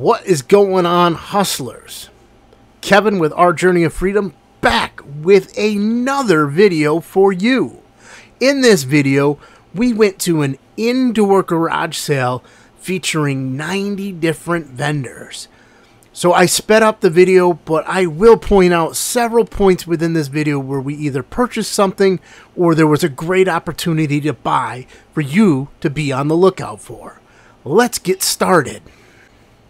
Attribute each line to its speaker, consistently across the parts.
Speaker 1: What is going on, hustlers? Kevin with Our Journey of Freedom back with another video for you. In this video, we went to an indoor garage sale featuring 90 different vendors. So I sped up the video, but I will point out several points within this video where we either purchased something or there was a great opportunity to buy for you to be on the lookout for. Let's get started.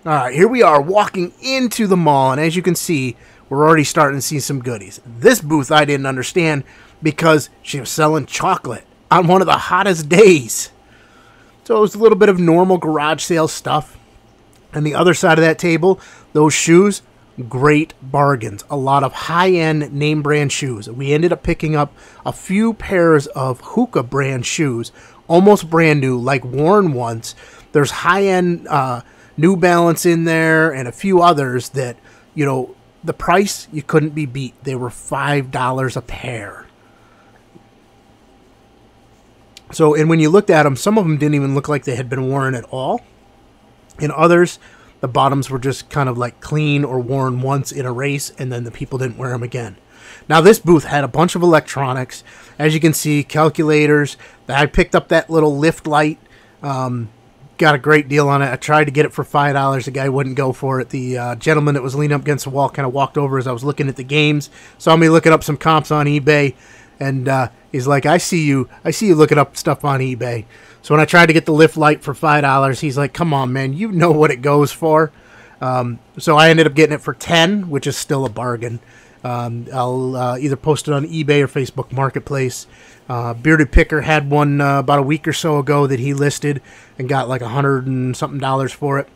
Speaker 1: All right, here we are walking into the mall, and as you can see, we're already starting to see some goodies. This booth I didn't understand because she was selling chocolate on one of the hottest days. So it was a little bit of normal garage sale stuff. And the other side of that table, those shoes, great bargains. A lot of high-end name brand shoes. We ended up picking up a few pairs of Hoka brand shoes, almost brand new, like worn once. There's high-end New Balance in there and a few others that, you know, the price, you couldn't be beat. They were $5 a pair. So, and when you looked at them, some of them didn't even look like they had been worn at all. And others, the bottoms were just kind of like clean or worn once in a race, and then the people didn't wear them again. Now, this booth had a bunch of electronics. As you can see, calculators. I picked up that little lift light. Got a great deal on it. I tried to get it for $5. The guy wouldn't go for it. The gentleman that was leaning up against the wall kind of walked over as I was looking at the games. Saw me looking up some comps on eBay. And he's like, I see you looking up stuff on eBay. So when I tried to get the lift light for $5, he's like, come on, man, you know what it goes for. So I ended up getting it for $10, which is still a bargain. I'll either post it on eBay or Facebook Marketplace. Bearded Picker had one about a week or so ago that he listed and got like $100 and something for it.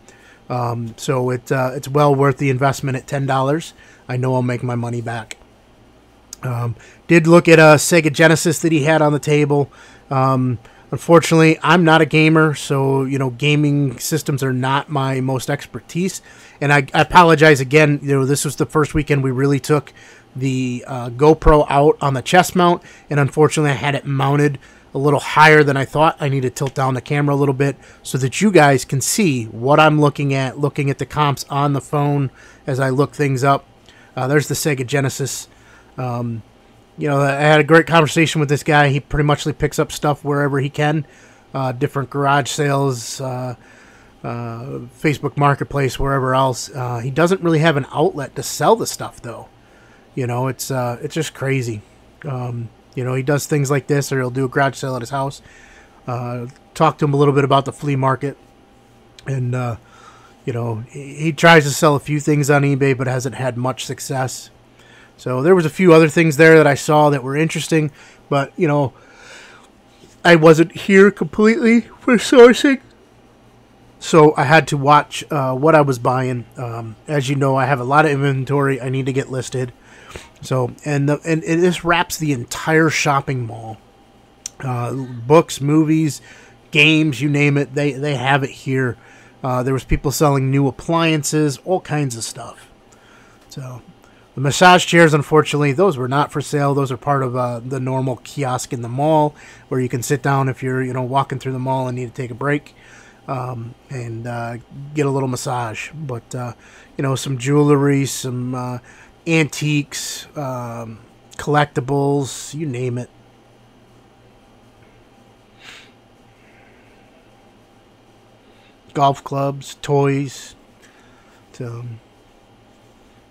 Speaker 1: So it's well worth the investment at $10. I know I'll make my money back. Did look at a Sega Genesis that he had on the table. Unfortunately, I'm not a gamer, so, you know, gaming systems are not my most expertise. And I apologize again. You know, this was the first weekend we really took the GoPro out on the chest mount, and unfortunately I had it mounted a little higher than I thought. I need to tilt down the camera a little bit so that you guys can see what I'm looking at the comps on the phone as I look things up. There's the Sega Genesis. You know, I had a great conversation with this guy. He pretty much picks up stuff wherever he can. Different garage sales, Facebook Marketplace, wherever else. He doesn't really have an outlet to sell the stuff, though. You know, it's just crazy. You know, he does things like this, or he'll do a garage sale at his house. Talk to him a little bit about the flea market. And, you know, he tries to sell a few things on eBay, but hasn't had much success. So there was a few other things there that I saw that were interesting, but, you know, I wasn't here completely for sourcing. So I had to watch what I was buying. As you know, I have a lot of inventory I need to get listed. So, and this wraps the entire shopping mall. Books, movies, games, you name it, they have it here. There was people selling new appliances, all kinds of stuff. So the massage chairs, unfortunately, those were not for sale. Those are part of the normal kiosk in the mall where you can sit down if you're, you know, walking through the mall and need to take a break and get a little massage. But, you know, some jewelry, some antiques, collectibles, you name it. Golf clubs, toys. So,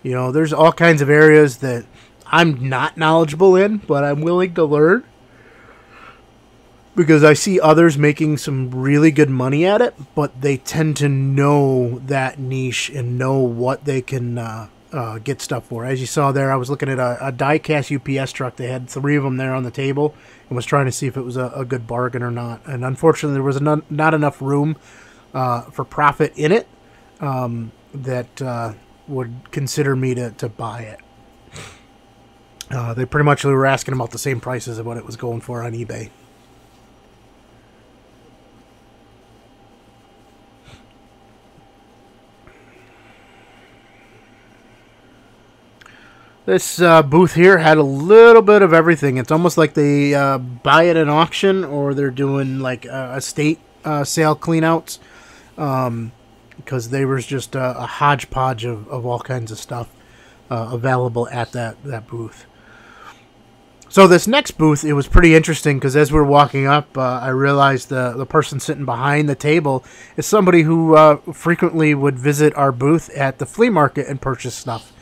Speaker 1: you know, there's all kinds of areas that I'm not knowledgeable in, but I'm willing to learn. Because I see others making some really good money at it, but they tend to know that niche and know what they can get stuff for. As you saw there, I was looking at a die-cast UPS truck. They had 3 of them there on the table and was trying to see if it was a good bargain or not. And unfortunately, there was not enough room for profit in it that would consider me to buy it. They pretty much were asking about the same prices of what it was going for on eBay. This booth here had a little bit of everything. It's almost like they buy at an auction, or they're doing like estate sale cleanouts. because there was just a hodgepodge of all kinds of stuff available at that booth. So this next booth, it was pretty interesting because as we were walking up, I realized the person sitting behind the table is somebody who frequently would visit our booth at the flea market and purchase stuff.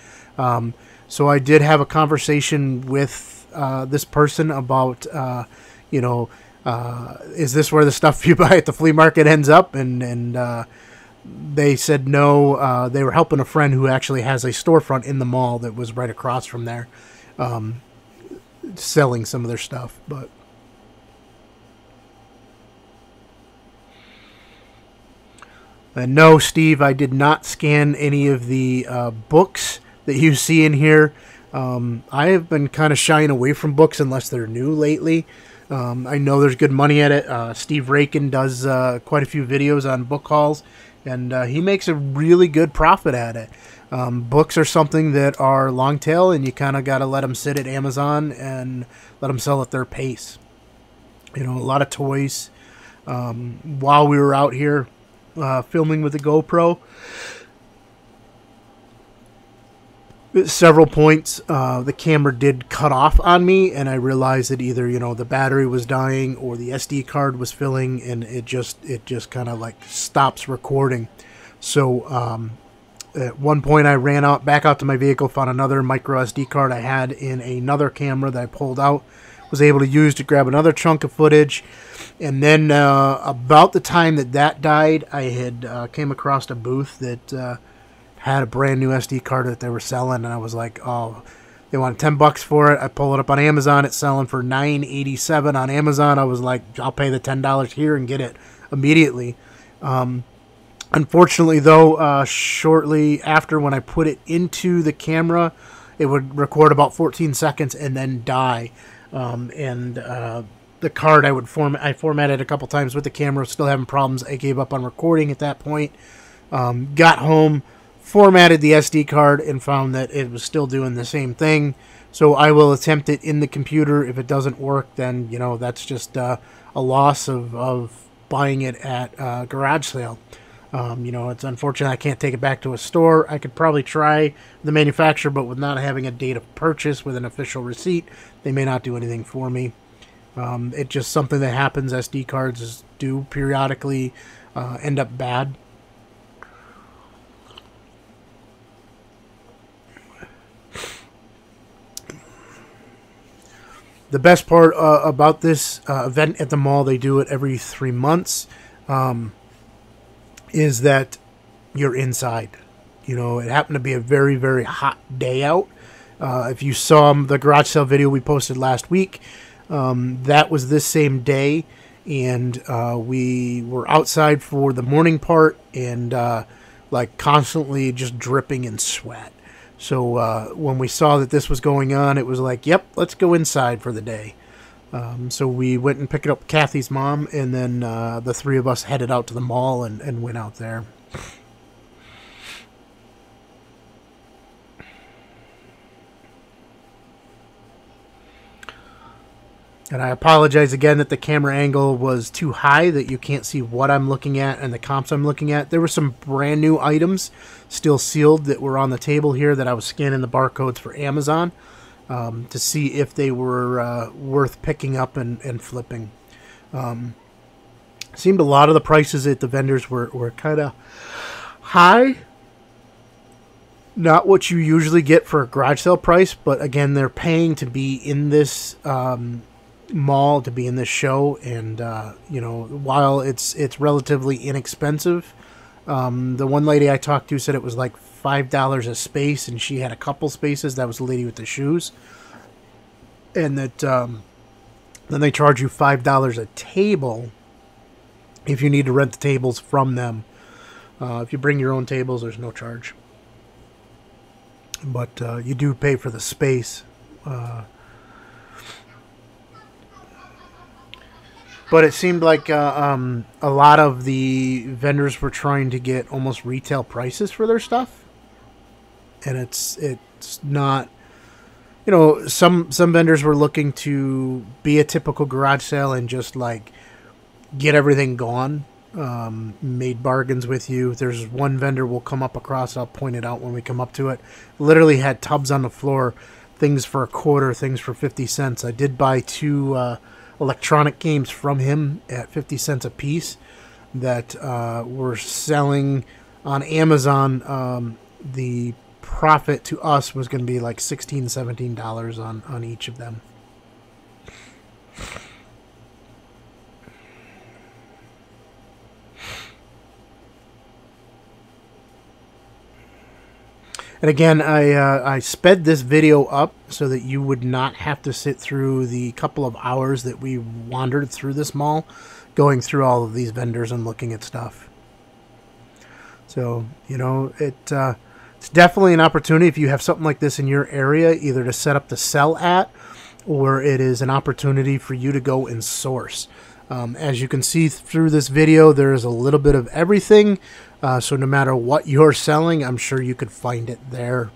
Speaker 1: So I did have a conversation with this person about, is this where the stuff you buy at the flea market ends up? And they said no. They were helping a friend who actually has a storefront in the mall that was right across from there. Selling some of their stuff, but no, Steve, I did not scan any of the books that you see in here. I have been kind of shying away from books unless they're new lately. I know there's good money at it. Steve Rakin does quite a few videos on book hauls, and he makes a really good profit at it. Books are something that are long tail, and you kind of got to let them sit at Amazon and let them sell at their pace. A lot of toys. While we were out here filming with the GoPro, at several points the camera did cut off on me, and I realized that either the battery was dying or the SD card was filling, and it just kind of like stops recording. So at one point I ran back out to my vehicle, found another micro SD card I had in another camera that I pulled out, was able to use to grab another chunk of footage. And then about the time that died, I had came across a booth that had a brand new SD card that they were selling, and I was like, oh, they wanted $10 for it. I pull it up on Amazon. It's selling for $9.87 on Amazon. I was like, I'll pay the $10 here and get it immediately. Unfortunately, though, shortly after, when I put it into the camera, it would record about 14 seconds and then die. The card I formatted a couple times with the camera, still having problems. I gave up on recording at that point. Got home, formatted the SD card, and found that it was still doing the same thing. So I will attempt it in the computer. If it doesn't work, then that's just a loss of buying it at a garage sale. It's unfortunate I can't take it back to a store. I could probably try the manufacturer, but with not having a date of purchase with an official receipt, they may not do anything for me. It's just something that happens. SD cards do periodically end up bad. The best part about this event at the mall, they do it every 3 months, is that you're inside. It happened to be a very, very hot day out. If you saw the garage sale video we posted last week, that was this same day, and we were outside for the morning part, and constantly just dripping in sweat. So when we saw that this was going on, it was like, yep, let's go inside for the day. So we went and picked up Kathy's mom, and then the three of us headed out to the mall and went out there. And I apologize again that the camera angle was too high, that you can't see what I'm looking at and the comps I'm looking at. There were some brand new items still sealed that were on the table here that I was scanning the barcodes for Amazon to see if they were worth picking up and flipping. Seemed a lot of the prices at the vendors were kind of high. Not what you usually get for a garage sale price, but again, they're paying to be in this mall, to be in this show, and while it's relatively inexpensive, the one lady I talked to said it was like $5 a space, and she had a couple spaces. That was the lady with the shoes, and that then they charge you $5 a table if you need to rent the tables from them. If you bring your own tables, there's no charge, but you do pay for the space. But it seemed like a lot of the vendors were trying to get almost retail prices for their stuff, and it's not. Some vendors were looking to be a typical garage sale and just like get everything gone. made bargains with you. There's one vendor we'll come up across. I'll point it out when we come up to it. Literally had tubs on the floor, things for a quarter, things for 50 cents. I did buy 2 electronic games from him at 50 cents a piece that were selling on Amazon. The profit to us was going to be like $16, $17 on each of them. And again, I sped this video up so that you would not have to sit through the couple of hours that we wandered through this mall, going through all of these vendors and looking at stuff. So, you know, it's definitely an opportunity if you have something like this in your area, either to set up to sell at, or it is an opportunity for you to go and source. As you can see through this video, there is a little bit of everything. So no matter what you're selling, I'm sure you could find it there.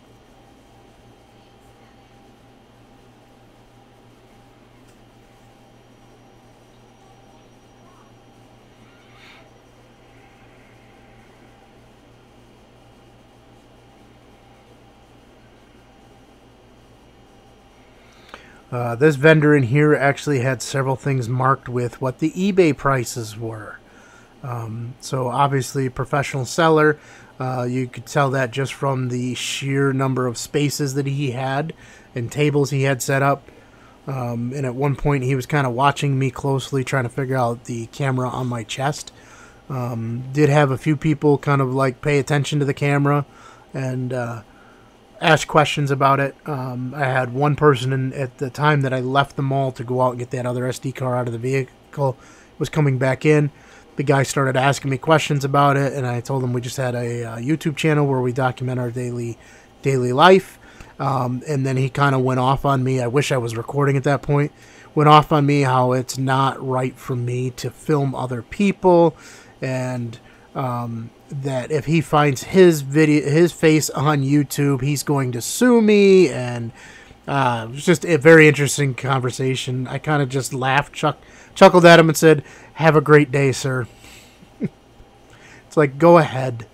Speaker 1: This vendor in here actually had several things marked with what the eBay prices were. So obviously professional seller, you could tell that just from the sheer number of spaces that he had and tables he had set up. And at one point he was kind of watching me closely, trying to figure out the camera on my chest. Did have a few people kind of like pay attention to the camera and ask questions about it. I had one person at the time that I left the mall to go out and get that other SD card out of the vehicle, was coming back in. The guy started asking me questions about it, and I told him we just had a YouTube channel where we document our daily life. And then he kind of went off on me. I wish I was recording at that point. Went off on me how it's not right for me to film other people, and that if he finds his face on YouTube, he's going to sue me. And it was just a very interesting conversation. I kind of just laughed, chuckled at him and said, "Have a great day, sir." It's like, go ahead.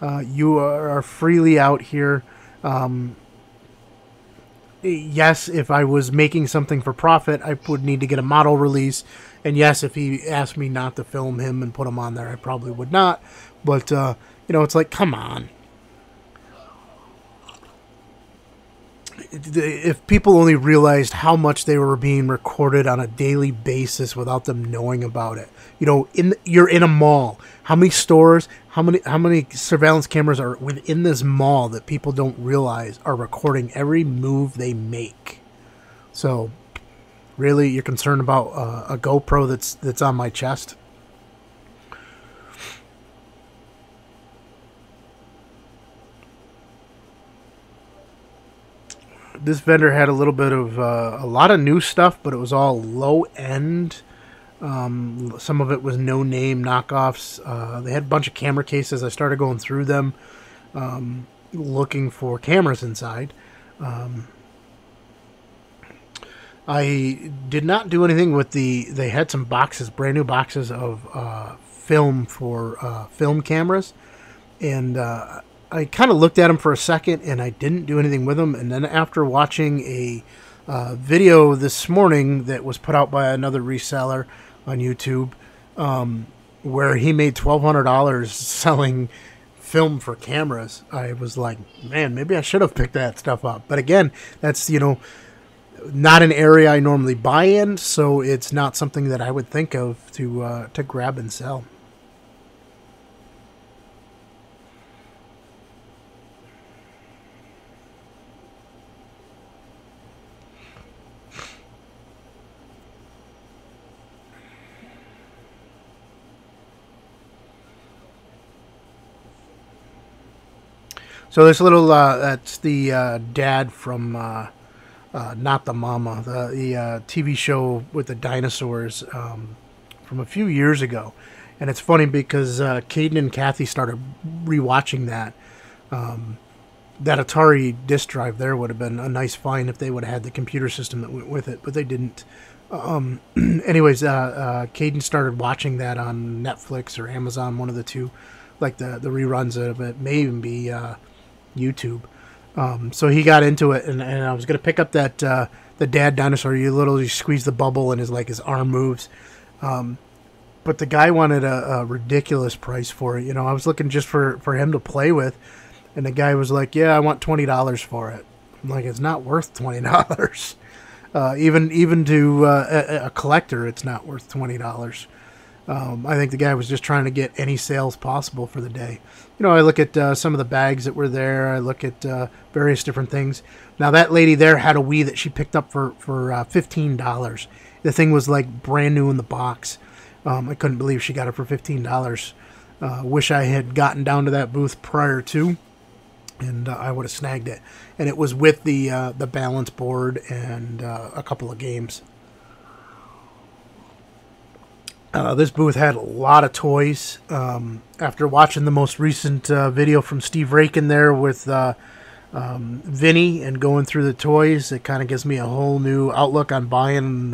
Speaker 1: You are freely out here. Yes, if I was making something for profit, I would need to get a model release. And yes, if he asked me not to film him and put him on there, I probably would not. But, you know, it's like, come on. If people only realized how much they were being recorded on a daily basis without them knowing about it. You know, you're in a mall. How many stores, how many surveillance cameras are within this mall that people don't realize are recording every move they make? So, really, you're concerned about a GoPro that's on my chest? This vendor had a little bit of a lot of new stuff, but it was all low end. Some of it was no name knockoffs. They had a bunch of camera cases. I started going through them, looking for cameras inside. I did not do anything with they had some boxes, brand new boxes of film for film cameras, and I kind of looked at them for a second, and I didn't do anything with them. And then after watching a video this morning that was put out by another reseller on YouTube, where he made $1,200 selling film for cameras, I was like, man, maybe I should have picked that stuff up. But again, that's, you know, not an area I normally buy in, so it's not something that I would think of to grab and sell. So this little, that's the dad from Not the Mama, the TV show with the dinosaurs from a few years ago. And it's funny because Caden and Kathy started rewatching that. That Atari disk drive there would have been a nice find if they would have had the computer system that went with it, but they didn't. Anyways, Caden started watching that on Netflix or Amazon, one of the two, like the reruns of it, may even be YouTube. So he got into it, and I was gonna pick up that the dad dinosaur. You literally squeeze the bubble, and his arm moves. But the guy wanted a ridiculous price for it. I was looking just for him to play with, and the guy was like, "Yeah, I want $20 for it." I'm like, "It's not worth $20." Even to a collector, it's not worth $20. I think the guy was just trying to get any sales possible for the day. I look at some of the bags that were there. I look at various different things. Now, that lady there had a Wii that she picked up for $15. The thing was like brand new in the box. I couldn't believe she got it for $15. Wish I had gotten down to that booth prior to, and I would have snagged it. And it was with the balance board and a couple of games. This booth had a lot of toys. After watching the most recent video from Steve Rakin there with Vinny and going through the toys, it kind of gives me a whole new outlook on buying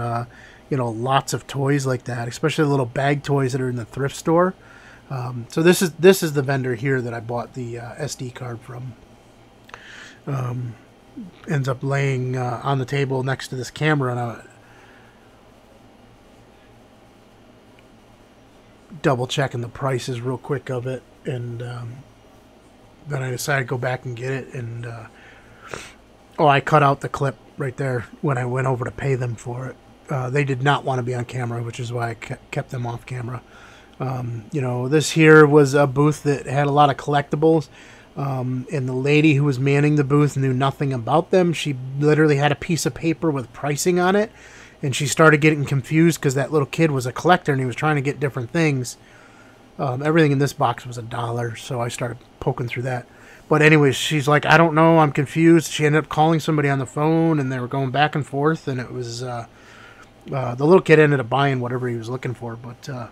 Speaker 1: lots of toys like that, especially the little bag toys that are in the thrift store. So this is the vendor here that I bought the SD card from. Ends up laying on the table next to this camera, and I double checking the prices real quick of it, and then I decided to go back and get it, and I cut out the clip right there when I went over to pay them for it. They did not want to be on camera, which is why I kept them off camera. This here was a booth that had a lot of collectibles. And the lady who was manning the booth knew nothing about them. She literally had a piece of paper with pricing on it, and she started getting confused because that little kid was a collector and he was trying to get different things. Everything in this box was $1, so I started poking through that. But anyways, she's like, "I don't know, I'm confused." She ended up calling somebody on the phone, and they were going back and forth, and it was the little kid ended up buying whatever he was looking for, but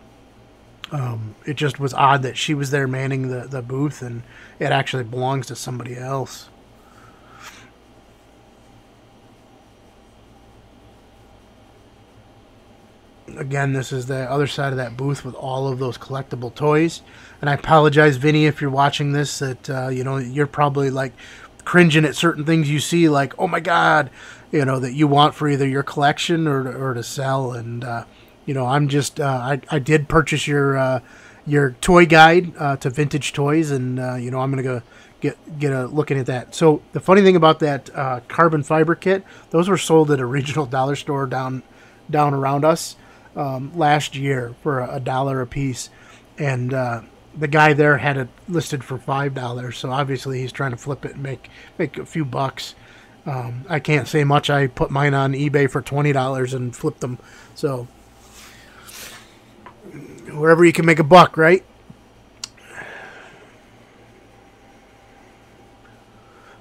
Speaker 1: it just was odd that she was there manning the booth, and it actually belongs to somebody else. Again, this is the other side of that booth with all of those collectible toys. And I apologize, Vinny, if you're watching this, that you're probably like cringing at certain things you see, like, "Oh my God," that you want for either your collection or to sell. And I'm just I did purchase your toy guide to vintage toys, and I'm gonna go get a looking at that. So the funny thing about that carbon fiber kit, those were sold at a regional dollar store down around us last year for $1 a piece, and the guy there had it listed for $5. So obviously he's trying to flip it and make a few bucks. I can't say much. I put mine on eBay for $20 and flipped them. So wherever you can make a buck, right?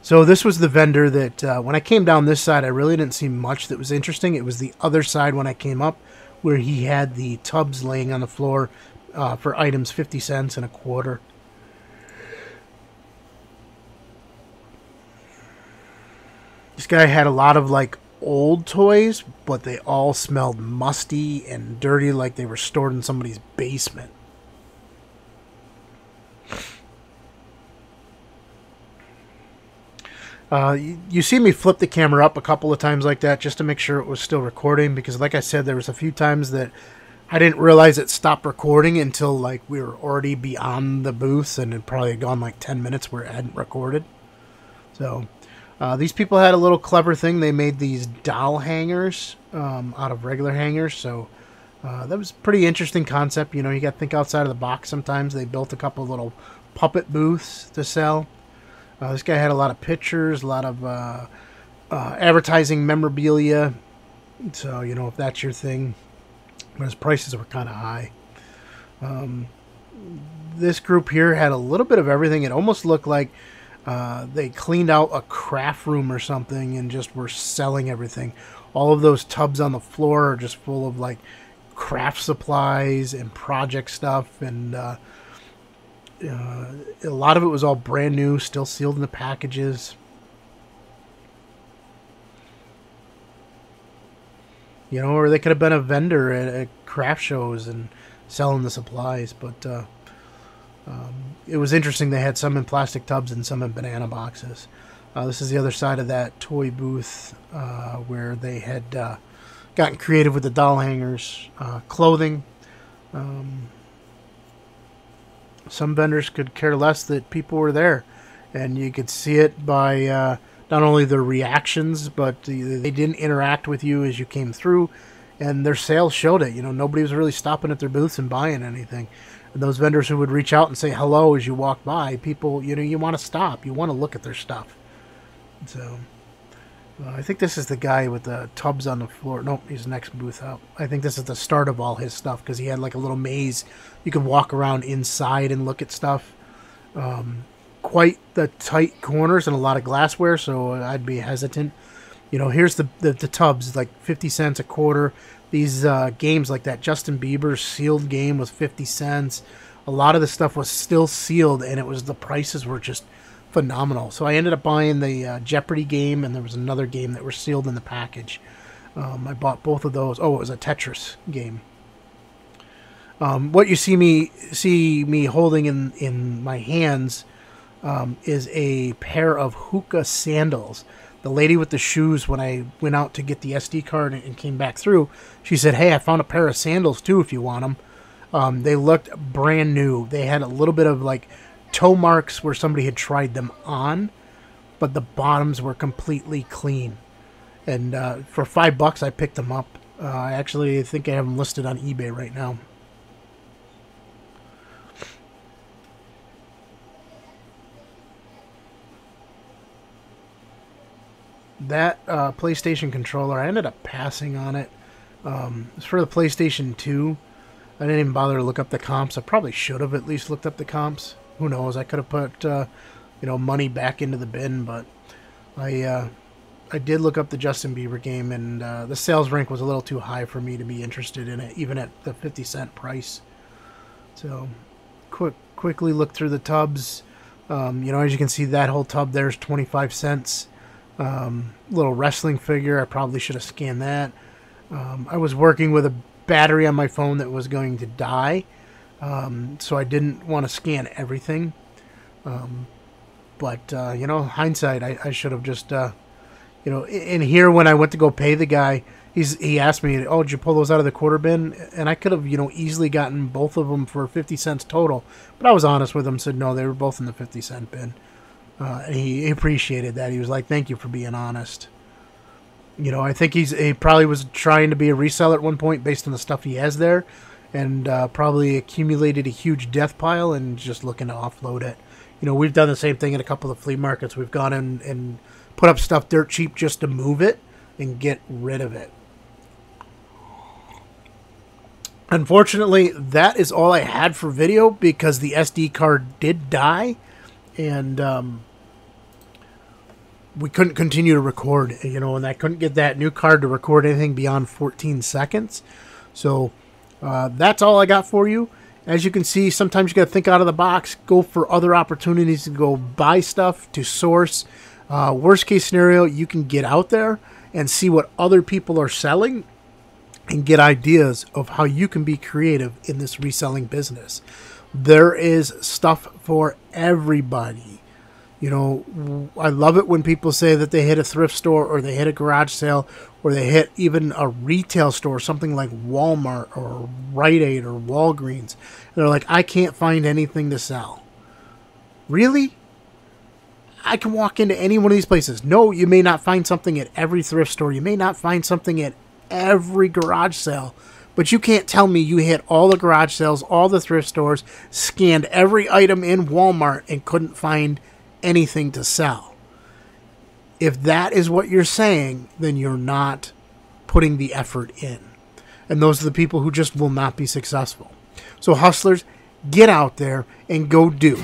Speaker 1: So this was the vendor that when I came down this side, I really didn't see much that was interesting. It was the other side when I came up, where he had the tubs laying on the floor for items 50 cents and a quarter. This guy had a lot of like old toys, but they all smelled musty and dirty, like they were stored in somebody's basement. You see me flip the camera up a couple of times like that just to make sure it was still recording, because like I said, there was a few times that I didn't realize it stopped recording until like we were already beyond the booth, and it probably had gone like 10 minutes where it hadn't recorded. So these people had a little clever thing. They made these doll hangers out of regular hangers, so that was a pretty interesting concept. You got to think outside of the box sometimes. They built a couple little puppet booths to sell. This guy had a lot of pictures, a lot of advertising memorabilia. So, if that's your thing. But his prices were kind of high. This group here had a little bit of everything. It almost looked like they cleaned out a craft room or something and just were selling everything. All of those tubs on the floor are just full of like craft supplies and project stuff, and a lot of it was all brand new, still sealed in the packages. You know, or they could have been a vendor at craft shows and selling the supplies. But it was interesting. They had some in plastic tubs and some in banana boxes. This is the other side of that toy booth where they had gotten creative with the doll hangers, clothing. Some vendors could care less that people were there, and you could see it by not only their reactions, but they didn't interact with you as you came through, and their sales showed it. You know, nobody was really stopping at their booths and buying anything. And those vendors who would reach out and say hello as you walk by, people, you know, you want to stop. You want to look at their stuff. So, I think this is the guy with the tubs on the floor. Nope, he's next booth up. I think this is the start of all his stuff, because he had like a little maze. You could walk around inside and look at stuff. Quite the tight corners and a lot of glassware, so I'd be hesitant. You know, here's the tubs, like 50 cents a quarter. These games like that Justin Bieber sealed game was 50 cents. A lot of the stuff was still sealed, and the prices were just phenomenal. So I ended up buying the Jeopardy game, and there was another game that were sealed in the package. I bought both of those. Oh, it was a Tetris game. What you see me holding in my hands is a pair of Hoka sandals. The lady with the shoes, when I went out to get the SD card and came back through, she said, "Hey, I found a pair of sandals too if you want them." They looked brand new. They had a little bit of like toe marks where somebody had tried them on, but the bottoms were completely clean. And for $5 I picked them up. I actually think I have them listed on eBay right now. That PlayStation controller, I ended up passing on it. It's for the PlayStation 2. I didn't even bother to look up the comps. I probably should have at least looked up the comps. Who knows? I could have put money back into the bin, but I did look up the Justin Bieber game, and the sales rank was a little too high for me to be interested in it, even at the 50-cent price. So, quickly look through the tubs. As you can see, that whole tub there's 25 cents. Little wrestling figure. I probably should have scanned that. I was working with a battery on my phone that was going to die, so I didn't want to scan everything. But hindsight, I should have just, in here when I went to go pay the guy, he asked me, "Oh, did you pull those out of the quarter bin?" And I could have, easily gotten both of them for 50 cents total. But I was honest with him, said no, they were both in the 50-cent bin. And he appreciated that. He was like, "Thank you for being honest." I think he probably was trying to be a reseller at one point based on the stuff he has there, and probably accumulated a huge death pile and just looking to offload it. We've done the same thing at a couple of flea markets. We've gone in and put up stuff dirt cheap just to move it and get rid of it. Unfortunately, that is all I had for video because the SD card did die. And we couldn't continue to record, and I couldn't get that new card to record anything beyond 14 seconds. So that's all I got for you. As you can see, sometimes you got to think out of the box, go for other opportunities to go buy stuff, to source. Worst case scenario, you can get out there and see what other people are selling and get ideas of how you can be creative in this reselling business. There is stuff for everybody. I love it when people say that they hit a thrift store or they hit a garage sale or they hit even a retail store, something like Walmart or Rite Aid or Walgreens. And they're like, "I can't find anything to sell." Really? I can walk into any one of these places. No, you may not find something at every thrift store. You may not find something at every garage sale. But you can't tell me you hit all the garage sales, all the thrift stores, scanned every item in Walmart, and couldn't find anything to sell. If that is what you're saying, then you're not putting the effort in. And those are the people who just will not be successful. So hustlers, get out there and go do.